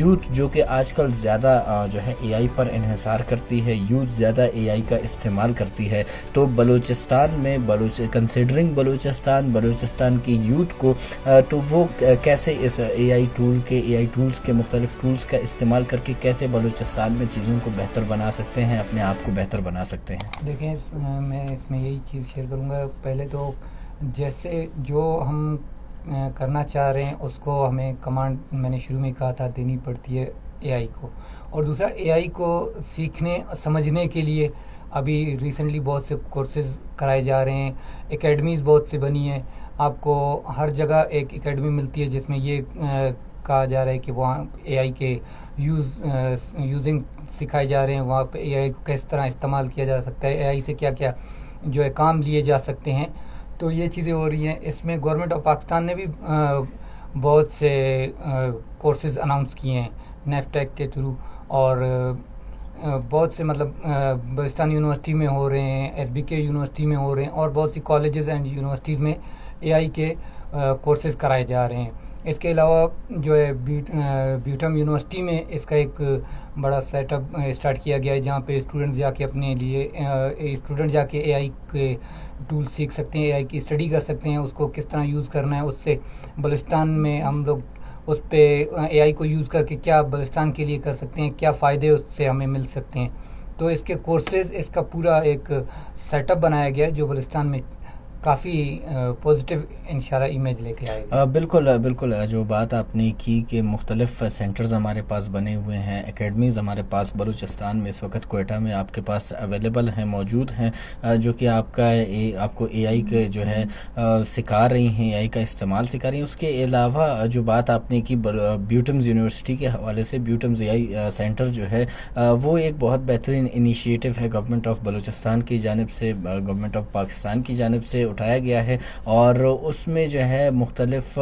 Youth जो कि आजकल ज़्यादा जो है एआई पर इन्हिसार करती है, यूथ ज़्यादा एआई का इस्तेमाल करती है, तो बलूचिस्तान में कंसिडरिंग बलूचिस्तान की यूथ को तो वो कैसे इस एआई टूल्स के मुख्तलिफ टूल्स का इस्तेमाल करके कैसे बलूचिस्तान में चीज़ों को बेहतर बना सकते हैं, अपने आप को बेहतर बना सकते हैं। देखें, मैं इसमें यही चीज़ शेयर करूँगा। पहले तो जैसे जो हम करना चाह रहे हैं उसको हमें कमांड, मैंने शुरू में कहा था, देनी पड़ती है एआई को। और दूसरा, एआई को सीखने समझने के लिए अभी रिसेंटली बहुत से कोर्सेज कराए जा रहे हैं, एकेडमीज़ बहुत से बनी हैं। आपको हर जगह एक एकेडमी मिलती है जिसमें ये कहा जा रहा है कि वहाँ एआई के यूजिंग सिखाए जा रहे हैं। वहाँ पे एआई को किस तरह इस्तेमाल किया जा सकता है, एआई से क्या क्या जो है काम लिए जा सकते हैं। तो ये चीज़ें हो रही हैं। इसमें गवर्नमेंट ऑफ पाकिस्तान ने भी बहुत से कोर्सेज अनाउंस किए हैं नेफ्टेक के थ्रू, और बहुत से मतलब बलूचिस्तान यूनिवर्सिटी में हो रहे हैं, एसबीके यूनिवर्सिटी में हो रहे हैं, और बहुत सी कॉलेजेस एंड यूनिवर्सिटीज़ में एआई के कोर्सेज कराए जा रहे हैं। इसके अलावा जो है ब्यूटम यूनिवर्सिटी में इसका एक बड़ा सेटअप स्टार्ट किया गया है, जहाँ पे स्टूडेंट जाके अपने लिए एआई के टूल सीख सकते हैं, एआई की स्टडी कर सकते हैं, उसको किस तरह यूज़ करना है। उससे बलूचिस्तान में हम लोग उस पर एआई को यूज़ करके क्या बलूचिस्तान के लिए कर सकते हैं, क्या फ़ायदे उससे हमें मिल सकते हैं। तो इसके कोर्सेज, इसका पूरा एक सेटअप बनाया गया है जो बलूचिस्तान में काफ़ी पॉजिटिव इंशाल्लाह इमेज लेके आएगा। बिल्कुल जो बात आपने की कि मुख्तलिफ सेंटर्स हमारे पास बने हुए हैं, एकेडमीज़ हमारे पास बलूचिस्तान में इस वक्त कोयटा में आपके पास अवेलेबल हैं, मौजूद हैं, जो कि आपको एआई के जो है सिखा रही हैं, एआई का इस्तेमाल सिखा रही हैं। उसके अलावा जो बात आपने की ब्यूटम्स यूनिवर्सिटी के हवाले से, ब्यूटम्स एआई सेंटर जो है वो एक बहुत बेहतरीन इनिशिएटिव है गवर्नमेंट ऑफ बलूचिस्तान की जानिब से, गवर्नमेंट ऑफ पाकिस्तान की जानिब से उठाया गया है। और उसमें जो है मुख्तलिफ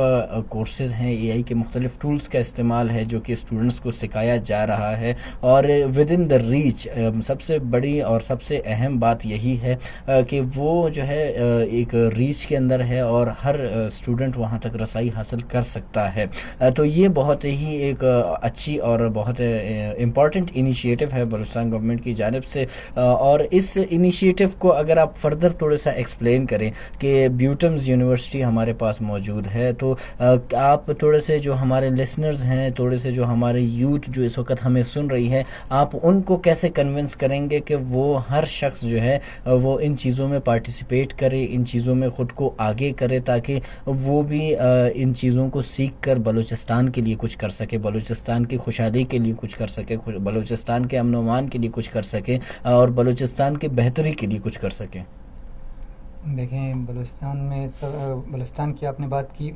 कोर्सेज़ हैं, एआई के मुख्तलिफ टूल्स का इस्तेमाल है जो कि स्टूडेंट्स को सिखाया जा रहा है। और विद इन द रीच सबसे बड़ी और सबसे अहम बात यही है कि वो जो है एक रीच के अंदर है और हर स्टूडेंट वहाँ तक रसाई हासिल कर सकता है। तो ये बहुत ही एक अच्छी और बहुत इम्पॉर्टेंट इनिशिएटिव है बलूचिस्तान गवर्नमेंट की जानिब से। और इस इनिशिएटिव को अगर आप फर्दर थोड़ा सा एक्सप्लेन करें कि ब्यूटम्स यूनिवर्सिटी हमारे पास मौजूद है, तो आप थोड़े से जो हमारे लिसनर्स हैं, थोड़े से जो हमारे यूथ जो इस वक्त हमें सुन रही है, आप उनको कैसे कन्विंस करेंगे कि वो हर शख्स जो है वो इन चीज़ों में पार्टिसिपेट करे, इन चीज़ों में ख़ुद को आगे करे, ताकि वो भी इन चीज़ों को सीख कर बलूचिस्तान के लिए कुछ कर सके, बलूचिस्तान की खुशहाली के लिए कुछ कर सके, बलूचिस्तान के अमन अमान के लिए कुछ कर सके, और बलूचिस्तान की बेहतरी के लिए कुछ कर सकें। देखें, बलूचिस्तान की आपने बात की।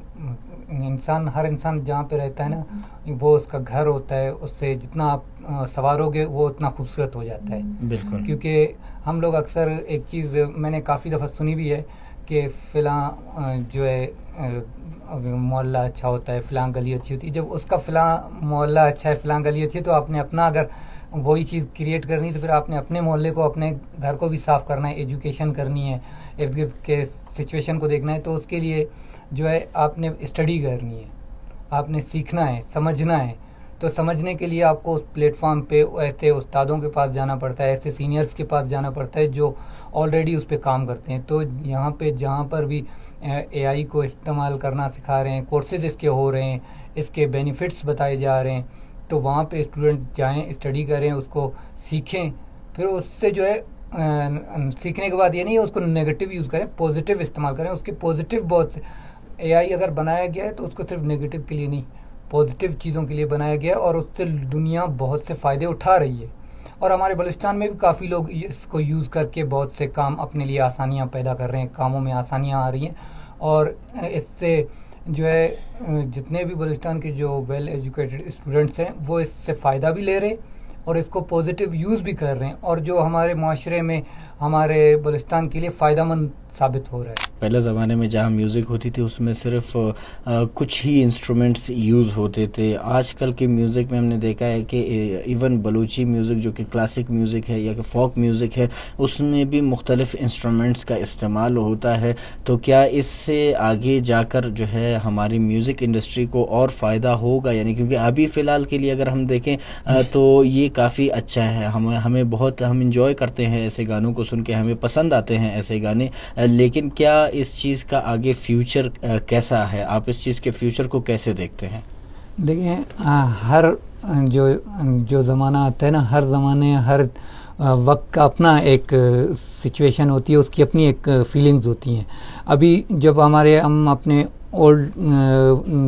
हर इंसान जहाँ पे रहता है ना, वो उसका घर होता है, उससे जितना आप सवारोगे वो उतना खूबसूरत हो जाता है। बिल्कुल। क्योंकि हम लोग अक्सर एक चीज़ मैंने काफ़ी दफ़ा सुनी भी है कि फ़िलाँ जो है मोहल्ला अच्छा होता है, फ़िलाँ गली अच्छी होती है। जब उसका फ़िलाँ मोहल्ला अच्छा है, फ़िलाँ गली अच्छी है, तो आपने अपना अगर वही चीज़ क्रिएट करनी है तो फिर आपने अपने मोहल्ले को, अपने घर को भी साफ़ करना है, एजुकेशन करनी है, इर्द गिर्द के सिचुएशन को देखना है। तो उसके लिए जो है आपने स्टडी करनी है, आपने सीखना है, समझना है। तो समझने के लिए आपको उस प्लेटफॉर्म पे ऐसे उस्तादों के पास जाना पड़ता है, ऐसे सीनियर्स के पास जाना पड़ता है जो ऑलरेडी उस पर काम करते हैं। तो यहाँ पे जहाँ पर भी एआई को इस्तेमाल करना सिखा रहे हैं, कोर्सेज इसके हो रहे हैं, इसके बेनिफिट्स बताए जा रहे हैं, तो वहाँ पे स्टूडेंट जाएं, स्टडी करें, उसको सीखें। फिर उससे जो है सीखने के बाद ये नहीं है उसको नेगेटिव यूज़ करें, पॉजिटिव इस्तेमाल करें। उसके पॉजिटिव बहुत से एआई अगर बनाया गया है तो उसको सिर्फ नेगेटिव के लिए नहीं, पॉजिटिव चीज़ों के लिए बनाया गया है, और उससे दुनिया बहुत से फ़ायदे उठा रही है। और हमारे बलूचिस्तान में भी काफ़ी लोग इसको यूज़ करके बहुत से काम, अपने लिए आसानियाँ पैदा कर रहे हैं, कामों में आसानियाँ आ रही हैं। और इससे जो है जितने भी बलूचिस्तान के जो वेल एजुकेटेड स्टूडेंट्स हैं वो इससे फ़ायदा भी ले रहे हैं और इसको पॉजिटिव यूज़ भी कर रहे हैं। और जो हमारे माशरे में हमारे बलूचिस्तान के लिए फ़ायदेमंद साबित हो रहा है। पहले ज़माने में जहाँ म्यूज़िक होती थी उसमें सिर्फ कुछ ही इंस्ट्रूमेंट्स यूज़ होते थे। आजकल के म्यूज़िक में हमने देखा है कि इवन बलूची म्यूज़िक जो कि क्लासिक म्यूज़िक है या कि फ़ोक म्यूज़िक है, उसमें भी मुख्तलिफ़ इंस्ट्रूमेंट्स का इस्तेमाल होता है। तो क्या इससे आगे जाकर जो है हमारी म्यूज़िक इंडस्ट्री को और फ़ायदा होगा? यानी क्योंकि अभी फ़िलहाल के लिए अगर हम देखें तो ये काफ़ी अच्छा है, हमें बहुत हम इंजॉय करते हैं ऐसे गानों को सुन के, हमें पसंद आते हैं ऐसे गाने। लेकिन क्या इस चीज़ का आगे फ्यूचर कैसा है? आप इस चीज़ के फ्यूचर को कैसे देखते हैं? देखिए, हर जो जो ज़माना आता है ना, हर ज़माने हर वक्त का अपना एक सिचुएशन होती है, उसकी अपनी एक फीलिंग्स होती हैं। अभी जब हम अपने ओल्ड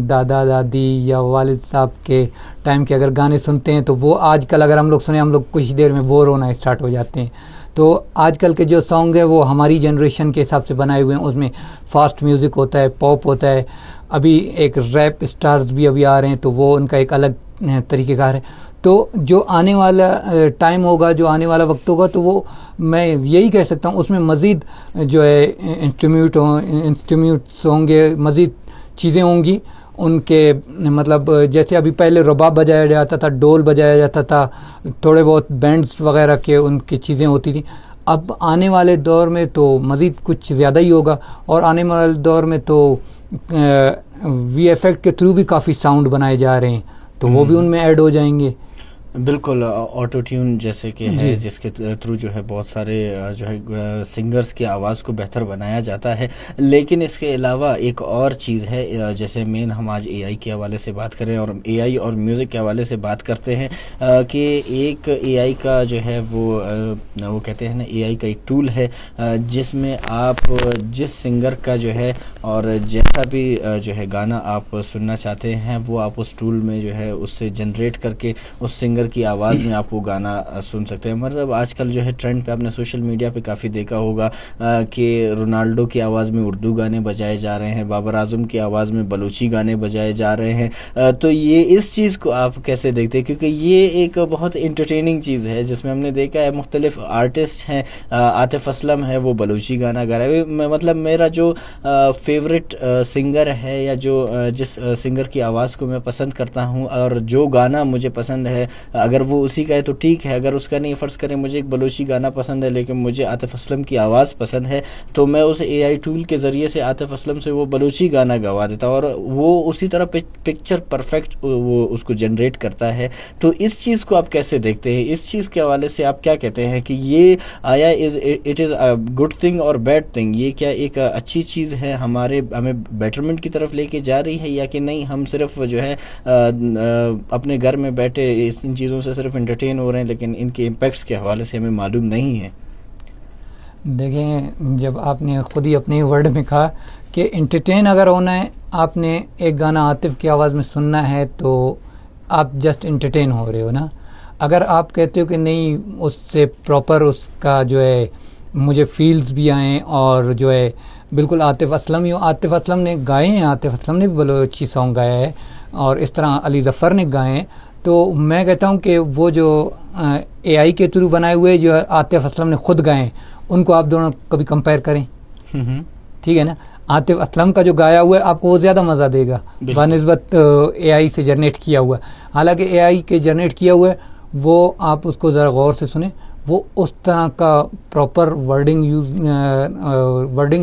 दादा दादी या वालिद साहब के टाइम के अगर गाने सुनते हैं तो वो आजकल अगर हम लोग सुने, हम लोग कुछ देर में बोर होना स्टार्ट हो जाते हैं। तो आजकल के जो सॉन्ग हैं वो हमारी जनरेशन के हिसाब से बनाए हुए हैं, उसमें फास्ट म्यूज़िक होता है, पॉप होता है। अभी एक रैप स्टार्स भी अभी आ रहे हैं, तो वो उनका एक अलग तरीक़ेकार है। तो जो आने वाला टाइम होगा, जो आने वाला वक्त होगा, तो वो मैं यही कह सकता हूँ उसमें मज़ीद जो है इंस्ट्रूमेंट्स होंगे, मज़ीद चीज़ें होंगी उनके। मतलब जैसे अभी पहले रबाब बजाया जाता था, ढोल बजाया जाता था, थोड़े बहुत बैंड्स वगैरह के उनकी चीज़ें होती थी। अब आने वाले दौर में तो मज़ीद कुछ ज़्यादा ही होगा, और आने वाले दौर में तो VFX के थ्रू भी काफ़ी साउंड बनाए जा रहे हैं, तो वो भी उनमें ऐड हो जाएंगे। बिल्कुल, ऑटो ट्यून जैसे कि है, जिसके थ्रू जो है बहुत सारे जो है सिंगर्स की आवाज़ को बेहतर बनाया जाता है। लेकिन इसके अलावा एक और चीज़ है, जैसे मेन हम आज AI के हवाले से बात करें और AI और म्यूज़िक के हवाले से बात करते हैं कि एक AI का जो है वो कहते हैं ना, AI का एक टूल है जिसमें आप जिस सिंगर का जो है और जैसा भी जो है गाना आप सुनना चाहते हैं वो आप उस टूल में जो है उससे जनरेट करके उस सिंगर की आवाज़ में आप वो गाना सुन सकते हैं। मतलब आजकल जो है ट्रेंड पे आपने सोशल मीडिया पे काफ़ी देखा होगा कि रोनाल्डो की आवाज़ में उर्दू गाने बजाए जा रहे हैं, बाबर आजम की आवाज़ में बलूची गाने बजाए जा रहे हैं। तो ये इस चीज़ को आप कैसे देखते हैं? क्योंकि ये एक बहुत इंटरटेनिंग चीज़ है जिसमें हमने देखा है मुख्तलिफ आर्टिस्ट हैं, आतिफ असलम है वो बलूची गाना गा रहा है। मतलब मेरा जो फेवरेट सिंगर है या जो जिस सिंगर की आवाज़ को मैं पसंद करता हूँ और जो गाना मुझे पसंद है, अगर वो उसी का है तो ठीक है, अगर उसका नहीं, फ़र्ज़ करें मुझे एक बलूची गाना पसंद है लेकिन मुझे आतिफ असलम की आवाज़ पसंद है, तो मैं उस AI टूल के ज़रिए से आतिफ असलम से वो बलूची गाना गवा देता हूँ और वो उसी तरह पिक्चर परफेक्ट वो उसको जनरेट करता है। तो इस चीज़ को आप कैसे देखते हैं? इस चीज़ के हवाले से आप क्या कहते हैं कि ये आया it is a good thing और बैड थिंग? ये क्या एक अच्छी चीज़ है, हमें बेटरमेंट की तरफ लेके जा रही है, या कि नहीं हम सिर्फ जो है अपने घर में बैठे इन चीज़ों से सिर्फ एंटरटेन हो रहे हैं लेकिन इनके इम्पैक्ट्स के हवाले से हमें मालूम नहीं है? देखें, जब आपने ख़ुद ही अपने वर्ड में कहा कि एंटरटेन अगर होना है, आपने एक गाना आतिफ की आवाज़ में सुनना है तो आप जस्ट एंटरटेन हो रहे हो ना। अगर आप कहते हो कि नहीं, उससे प्रॉपर उसका जो है मुझे फील्स भी आएँ और जो है बिल्कुल आतिफ असलम ही हो। आतिफ असलम ने गाए हैं, आतिफ असलम ने भी बलोची सॉन्ग गाया है और इस तरह अली ज़फ़र ने गाए हैं। तो मैं कहता हूँ कि वो जो AI के थ्रू बनाए हुए जो आतिफ असलम ने खुद गाए हैं, उनको आप दोनों कभी कंपेयर करें, ठीक है ना। आतिफ असलम का जो गाया हुआ है आपको वो ज़्यादा मज़ा देगा बनिस्बत AI से जनरेट किया हुआ है। हालांकि AI के जनरेट किया हुआ है वो आप उसको ज़रा गौर से सुने, वो उस तरह का प्रॉपर वर्डिंग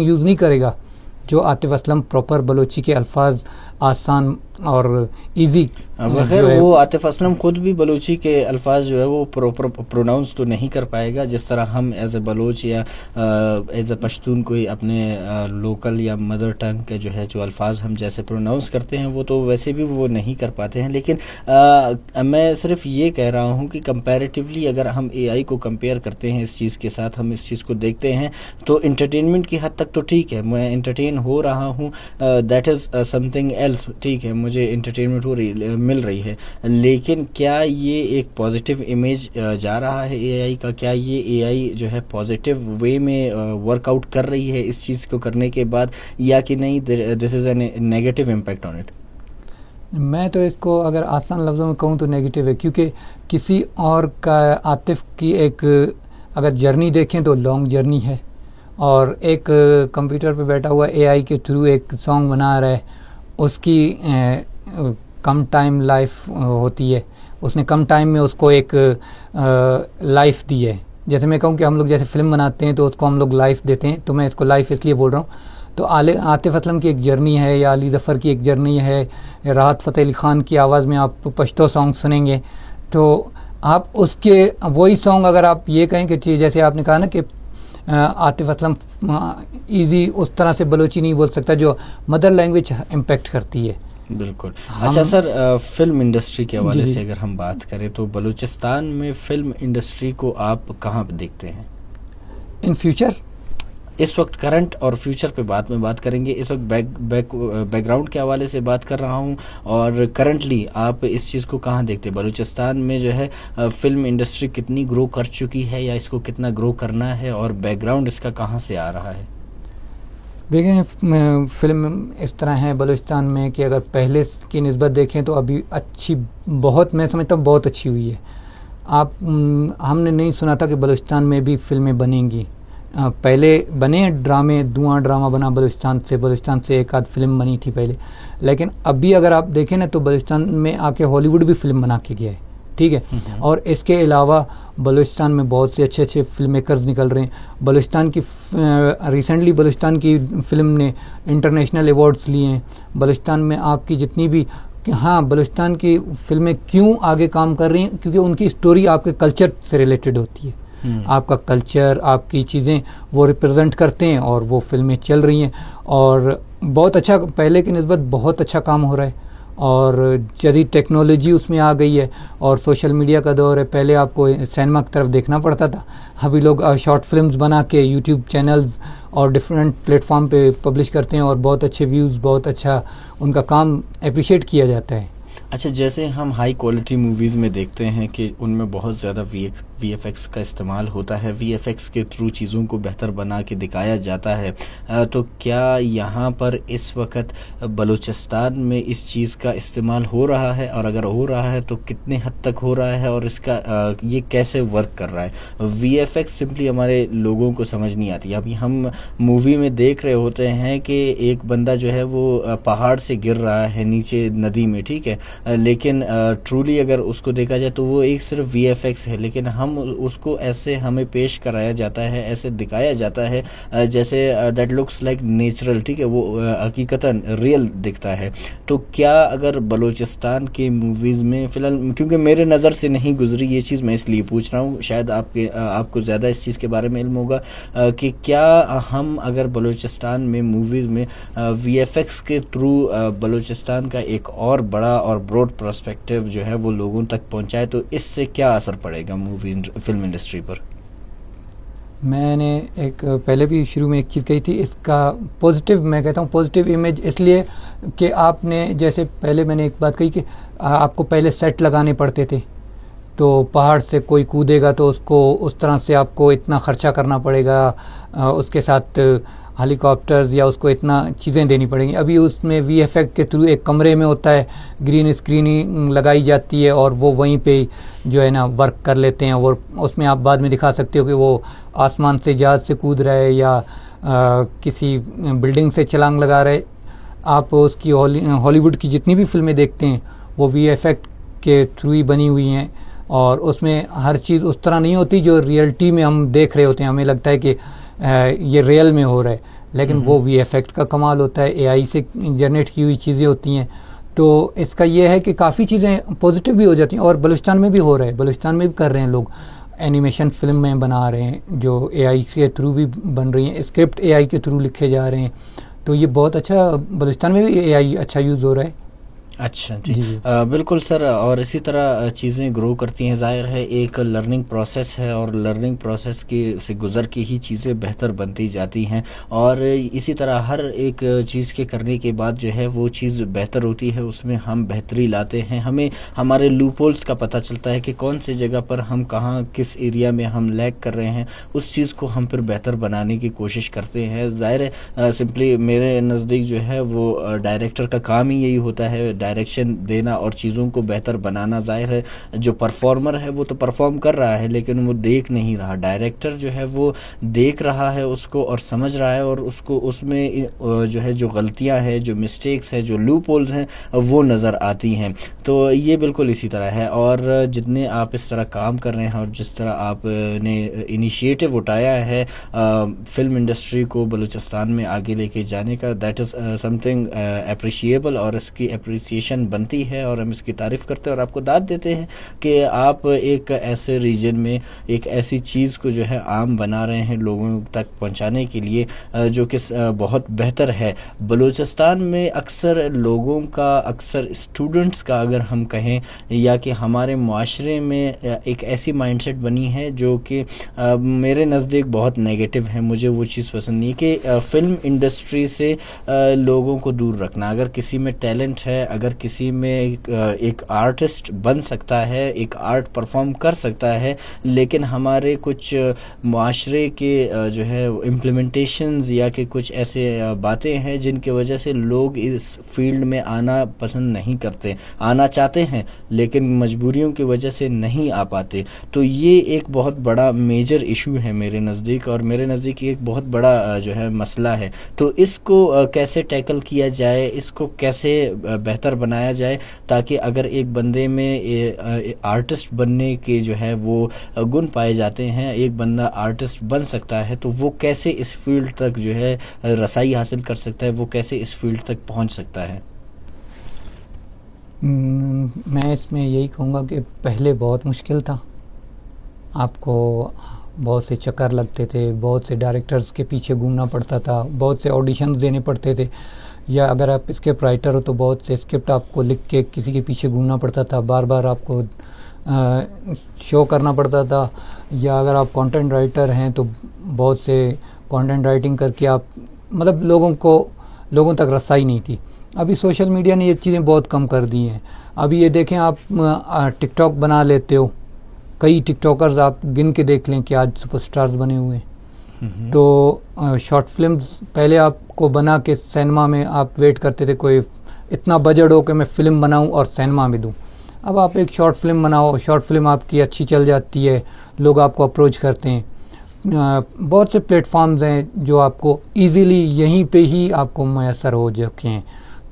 यूज़ नहीं करेगा जो आतिफ असलम प्रॉपर बलोची के अल्फाज आसान और इजी। खैर वो आतिफ असलम खुद भी बलूची के अल्फाज जो है वो प्रॉपर प्रोनाउंस तो नहीं कर पाएगा जिस तरह हम एज ए बलोच या एज ए पश्तून कोई अपने लोकल या मदर टंग के जो है जो अल्फाज हम जैसे प्रोनाउंस करते हैं वो तो वैसे भी वो नहीं कर पाते हैं। लेकिन मैं सिर्फ ये कह रहा हूँ कि कंपैरेटिवली अगर हम AI को कंपेयर करते हैं इस चीज़ के साथ, हम इस चीज़ को देखते हैं तो इंटरटेनमेंट की हद तक तो ठीक है, मैं इंटरटेन हो रहा हूँ, दैट इज़ समथिंग एल्स, ठीक है, मुझे इंटरटेनमेंट मिल रही है। लेकिन क्या ये एक पॉजिटिव इमेज जा रहा है AI का? क्या ये AI जो है पॉजिटिव वे में वर्कआउट कर रही है इस चीज़ को करने के बाद, या कि नहीं this is an negative impact on it? मैं तो इसको अगर आसान लफ्ज़ों में कहूँ तो नेगेटिव है, क्योंकि किसी और का आतिफ की एक अगर जर्नी देखें तो लॉन्ग जर्नी है और एक कंप्यूटर पे बैठा हुआ एआई के थ्रू एक सॉन्ग बना रहा है, उसकी कम टाइम लाइफ होती है, उसने कम टाइम में उसको एक लाइफ दी है। जैसे मैं कहूँ कि हम लोग जैसे फिल्म बनाते हैं तो उसको हम लोग लाइफ देते हैं, तो मैं इसको लाइफ इसलिए बोल रहा हूँ। तो आतिफ असलम की एक जर्नी है, या अली ज़फ़र की एक जर्नी है, या राहत फ़तेह अली ख़ान की आवाज़ में आप पश्तो सॉन्ग सुनेंगे, तो आप उसके वही सॉन्ग अगर आप ये कहें कि जैसे आपने कहा ना कि आतिफ असलम इजी उस तरह से बलोची नहीं बोल सकता जो मदर लैंग्वेज इम्पेक्ट करती है। बिल्कुल। अच्छा सर, फिल्म इंडस्ट्री के हवाले से अगर हम बात करें तो बलूचिस्तान में फिल्म इंडस्ट्री को आप कहाँ पे देखते हैं इन फ्यूचर? इस वक्त करंट और फ्यूचर पे बाद में बात करेंगे। इस वक्त बैकग्राउंड के हवाले से बात कर रहा हूँ, और करंटली आप इस चीज़ को कहाँ देखते हैं? बलूचिस्तान में जो है फिल्म इंडस्ट्री कितनी ग्रो कर चुकी है या इसको कितना ग्रो करना है, और बैकग्राउंड इसका कहाँ से आ रहा है? देखें, फिल्म इस तरह है बलूचिस्तान में कि अगर पहले की निस्बत देखें तो अभी अच्छी, बहुत, मैं समझता हूँ बहुत अच्छी हुई है। हमने नहीं सुना था कि बलूचिस्तान में भी फिल्में बनेंगी। पहले बने ड्रामे, धुआं ड्रामा बना बलूचिस्तान से एक आध फिल्म बनी थी पहले, लेकिन अभी अगर आप देखें ना तो बलूचिस्तान में आके हॉलीवुड भी फिल्म बना के गया है, ठीक है। और इसके अलावा बलूचिस्तान में बहुत से अच्छे अच्छे फिल्म मेकर्स निकल रहे हैं। रिसेंटली बलूचिस्तान की फिल्म ने इंटरनेशनल अवार्ड्स लिए हैं। बलूचिस्तान में आपकी जितनी भी, हाँ, बलूचिस्तान की फिल्में क्यों आगे काम कर रही हैं, क्योंकि उनकी स्टोरी आपके कल्चर से रिलेटेड होती है। आपका कल्चर, आपकी चीज़ें वो रिप्रेजेंट करते हैं और वो फिल्में चल रही हैं, और बहुत अच्छा, पहले की निस्बत बहुत अच्छा काम हो रहा है, और जदीद टेक्नोलॉजी उसमें आ गई है, और सोशल मीडिया का दौर है। पहले आपको सिनेमा की तरफ देखना पड़ता था, अभी लोग शॉर्ट फिल्म्स बना के यूट्यूब चैनल्स और डिफरेंट प्लेटफॉर्म पे पब्लिश करते हैं, और बहुत अच्छे व्यूज़, बहुत अच्छा उनका काम अप्रिशिएट किया जाता है। अच्छा, जैसे हम हाई क्वालिटी मूवीज़ में देखते हैं कि उनमें बहुत ज़्यादा वीएफएक्स का इस्तेमाल होता है, वीएफएक्स के थ्रू चीज़ों को बेहतर बना के दिखाया जाता है, तो क्या यहाँ पर इस वक्त बलूचिस्तान में इस चीज़ का इस्तेमाल हो रहा है, और अगर हो रहा है तो कितने हद तक हो रहा है, और इसका ये कैसे वर्क कर रहा है? वीएफएक्स सिंपली हमारे लोगों को समझ नहीं आती। अभी हम मूवी में देख रहे होते हैं कि एक बंदा जो है वो पहाड़ से गिर रहा है नीचे नदी में, ठीक है, लेकिन ट्रूली अगर उसको देखा जाए तो वो एक सिर्फ वीएफएक्स है, लेकिन हम उसको ऐसे हमें पेश कराया जाता है, ऐसे दिखाया जाता है जैसे दैट लुक्स लाइक नेचुरल, ठीक है, वो हकीकतन रियल दिखता है। तो क्या अगर बलूचिस्तान के मूवीज़ में फ़िलहाल, क्योंकि मेरे नज़र से नहीं गुजरी ये चीज़, मैं इसलिए पूछ रहा हूँ, शायद आपको ज़्यादा इस चीज़ के बारे में इल्म होगा, कि क्या हम अगर बलूचिस्तान में मूवीज़ में वीएफएक्स के थ्रू बलूचिस्तान का एक और बड़ा और ब्रॉड पर्सपेक्टिव जो है वो लोगों तक पहुंचाए, तो इससे क्या असर पड़ेगा फिल्म इंडस्ट्री पर? मैंने एक पहले भी शुरू में एक चीज़ कही थी, इसका पॉजिटिव, मैं कहता हूँ पॉजिटिव इमेज इसलिए कि आपने, जैसे पहले मैंने एक बात कही कि आपको पहले सेट लगाने पड़ते थे, तो पहाड़ से कोई कूदेगा तो उसको उस तरह से आपको इतना ख़र्चा करना पड़ेगा, उसके साथ हेलीकॉप्टर्स या उसको इतना चीज़ें देनी पड़ेंगी। अभी उसमें वीएफएक्स के थ्रू एक कमरे में होता है, ग्रीन स्क्रीनिंग लगाई जाती है, और वो वहीं पे जो है ना वर्क कर लेते हैं, और उसमें आप बाद में दिखा सकते हो कि वो आसमान से जहाज़ से कूद रहा है या किसी बिल्डिंग से छलांग लगा रहा है। आप उसकी हॉलीवुड की जितनी भी फिल्में देखते हैं वो वीएफएक्स के थ्रू ही बनी हुई हैं, और उसमें हर चीज़ उस तरह नहीं होती जो रियलिटी में हम देख रहे होते हैं। हमें लगता है कि ये रियल में हो रहा है, लेकिन वो वीएफएक्स का कमाल होता है, एआई से जनरेट की हुई चीज़ें होती हैं। तो इसका ये है कि काफ़ी चीज़ें पॉजिटिव भी हो जाती हैं, और बलूचिस्तान में भी हो रहा है, बलूचिस्तान में भी कर रहे हैं लोग, एनिमेशन फिल्म में बना रहे हैं जो एआई के थ्रू भी बन रही हैं, स्क्रिप्ट एआई के थ्रू लिखे जा रहे हैं, तो ये बहुत अच्छा, बलूचिस्तान में भी एआई अच्छा यूज़ हो रहा है। अच्छा जी, बिल्कुल सर, और इसी तरह चीज़ें ग्रो करती हैं। ज़ाहिर है एक लर्निंग प्रोसेस है, और लर्निंग प्रोसेस की से गुज़र के ही चीज़ें बेहतर बनती जाती हैं, और इसी तरह हर एक चीज़ के करने के बाद जो है वो चीज़ बेहतर होती है, उसमें हम बेहतरी लाते हैं, हमें हमारे लूपहोल्स का पता चलता है कि कौन सी जगह पर हम कहाँ, किस एरिया में हम लैग कर रहे हैं, उस चीज़ को हम फिर बेहतर बनाने की कोशिश करते हैं। ज़ाहिर है सिंपली मेरे नज़दीक जो है वो डायरेक्टर का काम ही यही होता है। डायरेक्शन देना और चीज़ों को बेहतर बनाना। ज़ाहिर है जो परफॉर्मर है वो तो परफॉर्म कर रहा है, लेकिन वो देख नहीं रहा। डायरेक्टर जो है वो देख रहा है उसको और समझ रहा है, और उसको उसमें जो है जो गलतियां हैं, जो मिस्टेक्स हैं, जो लूप होल्स हैं, वो नज़र आती हैं। तो ये बिल्कुल इसी तरह है। और जितने आप इस तरह काम कर रहे हैं और जिस तरह आपने इनिशिएटिव उठाया है फिल्म इंडस्ट्री को बलूचिस्तान में आगे लेके जाने का, दैट इज़ समथिंग अप्रिशिएबल, और इसकी अप्रिसिएशन बनती है और हम इसकी तारीफ़ करते हैं और आपको दाद देते हैं कि आप एक ऐसे रीजन में एक ऐसी चीज़ को जो है आम बना रहे हैं लोगों तक पहुंचाने के लिए, जो कि बहुत बेहतर है। बलूचिस्तान में अक्सर लोगों का, अक्सर स्टूडेंट्स का अगर हम कहें, या कि हमारे माशरे में एक ऐसी माइंडसेट बनी है जो कि मेरे नज़दीक बहुत नेगेटिव है। मुझे वो चीज़ पसंद नहीं कि फ़िल्म इंडस्ट्री से लोगों को दूर रखना। अगर किसी में टैलेंट है, अगर किसी में एक आर्टिस्ट बन सकता है, एक आर्ट परफॉर्म कर सकता है, लेकिन हमारे कुछ माशरे के जो है इम्प्लीमेंटेशंस या कि कुछ ऐसे बातें हैं जिनकी वजह से लोग इस फील्ड में आना पसंद नहीं करते, आना चाहते हैं लेकिन मजबूरियों की वजह से नहीं आ पाते। तो ये एक बहुत बड़ा मेजर इशू है मेरे नज़दीक, और मेरे नज़दीक एक बहुत बड़ा जो है मसला है। तो इसको कैसे टैकल किया जाए, इसको कैसे बेहतर बनाया जाए, ताकि अगर एक बंदे में आर्टिस्ट बनने के जो है वो गुण पाए जाते हैं, एक बंदा आर्टिस्ट बन सकता है, तो वो कैसे इस फील्ड तक जो है रसाई हासिल कर सकता है, वो कैसे इस फील्ड तक पहुंच सकता है? मैं इसमें यही कहूँगा कि पहले बहुत मुश्किल था। आपको बहुत से चक्कर लगते थे, बहुत से डायरेक्टर्स के पीछे घूमना पड़ता था, बहुत से ऑडिशंस देने पड़ते थे, या अगर आप स्क्रिप्ट राइटर हो तो बहुत से स्क्रिप्ट आपको लिख के किसी के पीछे घूमना पड़ता था, बार बार आपको शो करना पड़ता था। या अगर आप कंटेंट राइटर हैं तो बहुत से कंटेंट राइटिंग करके आप, मतलब लोगों तक रसाई नहीं थी। अभी सोशल मीडिया ने ये चीज़ें बहुत कम कर दी हैं। अभी ये देखें, आप टिकटॉक बना लेते हो, कई टिकटॉकर्स आप गिन के देख लें कि आज सुपरस्टार्स बने हुए हैं। तो शॉर्ट फिल्म्स पहले आपको बना के सिनेमा में आप वेट करते थे, कोई इतना बजट हो कि मैं फ़िल्म बनाऊं और सिनेमा में दूं। अब आप एक शॉर्ट फिल्म बनाओ, शॉर्ट फिल्म आपकी अच्छी चल जाती है, लोग आपको अप्रोच करते हैं। बहुत से प्लेटफॉर्म्स हैं जो आपको इजीली यहीं पे ही आपको मैसर हो चुके हैं।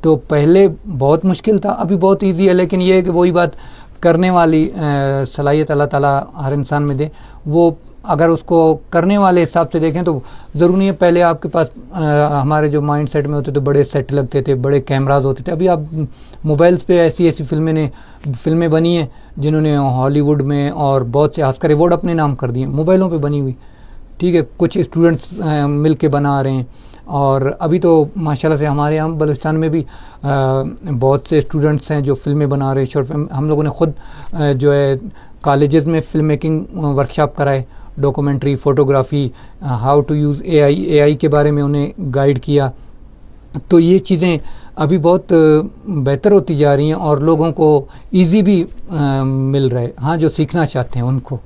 तो पहले बहुत मुश्किल था, अभी बहुत इजी है, लेकिन ये है कि वही बात, करने वाली सलाहियत अल्लाह ताला हर इंसान में दे। वो अगर उसको करने वाले हिसाब से देखें तो ज़रूरी नहीं है। पहले आपके पास हमारे जो माइंड सेट में होते थे बड़े सेट लगते थे, बड़े कैमराज होते थे। अभी आप मोबाइल्स पे ऐसी ऐसी फिल्में बनी हैं जिन्होंने हॉलीवुड में और बहुत से ऑस्कर अवार्ड अपने नाम कर दिए, मोबाइलों पे बनी हुई। ठीक है, कुछ स्टूडेंट्स मिल के बना रहे हैं। और अभी तो माशाल्लाह से हमारे यहाँ बलूचिस्तान में भी बहुत से स्टूडेंट्स हैं जो फिल्में बना रहे हैं, शॉर्ट फिल्म। हम लोगों ने ख़ुद जो है कॉलेजेस में फ़िल्म मेकिंग वर्कशॉप कराए, documentary, photography, how to use AI के बारे में उन्हें गाइड किया। तो ये चीज़ें अभी बहुत बेहतर होती जा रही हैं और लोगों को ईज़ी भी मिल रहा है, हाँ, जो सीखना चाहते हैं उनको।